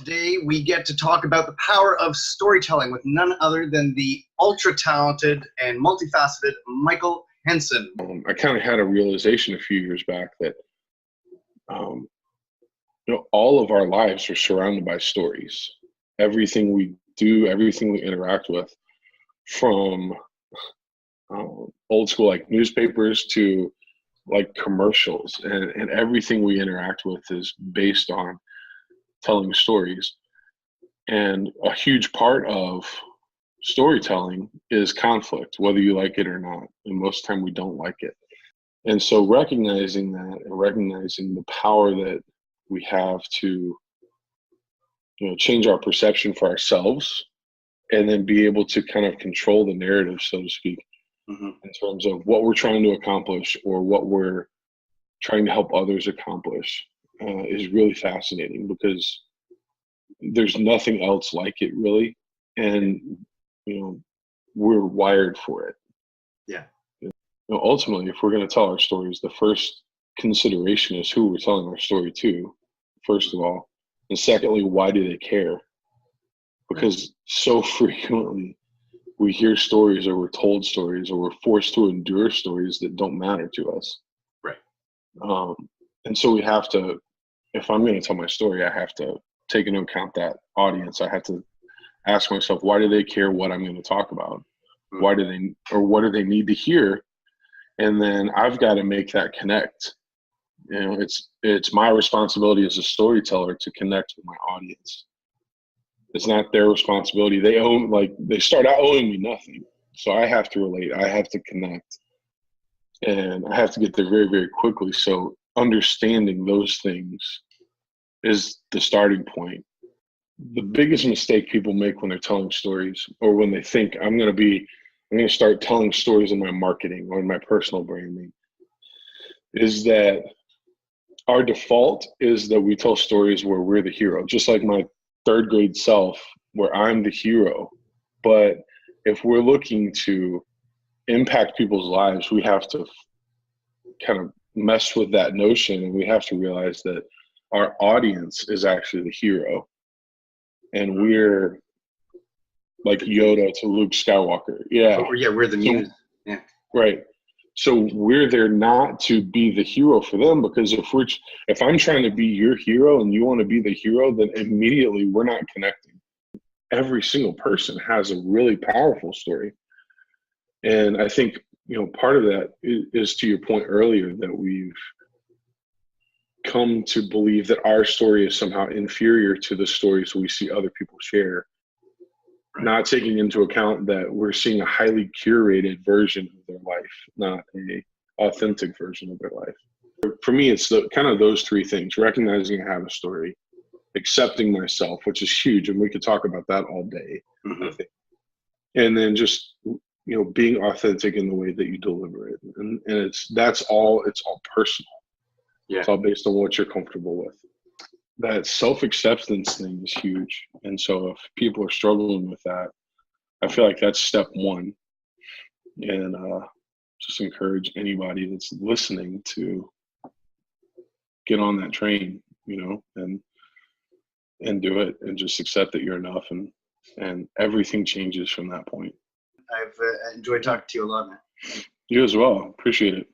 Today we get to talk about the power of storytelling with none other than the ultra-talented and multifaceted Michael Hensen. I kind of had a realization a few years back that all of our lives are surrounded by stories. Everything we do, everything we interact with, from old school like newspapers to like commercials, and everything we interact with is based on telling stories. And a huge part of storytelling is conflict, whether you like it or not. And most of the time we don't like it. And so recognizing that and recognizing the power that we have to, change our perception for ourselves, and then be able to kind of control the narrative, so to speak, in terms of what we're trying to accomplish or what we're trying to help others accomplish, is really fascinating, because there's nothing else like it, really. And, we're wired for it. Yeah. Ultimately, if we're going to tell our stories, the first consideration is who we're telling our story to, first of all. And secondly, why do they care? Because so frequently we hear stories, or we're told stories, or we're forced to endure stories that don't matter to us. Right. And so we have to, if I'm going to tell my story, I have to take into account that audience. I have to ask myself, why do they care what I'm going to talk about? Why do they, or what do they need to hear? And then I've got to make that connect. It's my responsibility as a storyteller to connect with my audience. It's not their responsibility. They start out owing me nothing. So I have to relate. I have to connect. And I have to get there very, very quickly. So understanding those things is the starting point. The biggest mistake people make when they're telling stories, or when they think I'm going to start telling stories in my marketing or in my personal branding, is that our default is that we tell stories where we're the hero, just like my third grade self, where I'm the hero. But if we're looking to impact people's lives, we have to kind of mess with that notion, and we have to realize that our audience is actually the hero. And we're like Yoda to Luke Skywalker. Yeah. Oh, yeah, we're the muse. Yeah. Right. So we're there not to be the hero for them, because if I'm trying to be your hero and you want to be the hero, then immediately we're not connecting. Every single person has a really powerful story. And I think, part of that is to your point earlier, that we've come to believe that our story is somehow inferior to the stories we see other people share, not taking into account that we're seeing a highly curated version of their life, not a authentic version of their life. For me, it's kind of those three things: recognizing I have a story, accepting myself, which is huge, and we could talk about that all day, I think. And then just being authentic in the way that you deliver it, and it's all personal. Yeah. It's all based on what you're comfortable with. That self-acceptance thing is huge. And so if people are struggling with that, I feel like that's step one. And just encourage anybody that's listening to get on that train, and do it, and just accept that you're enough, and everything changes from that point. I've enjoyed talking to you a lot, man. You as well. Appreciate it.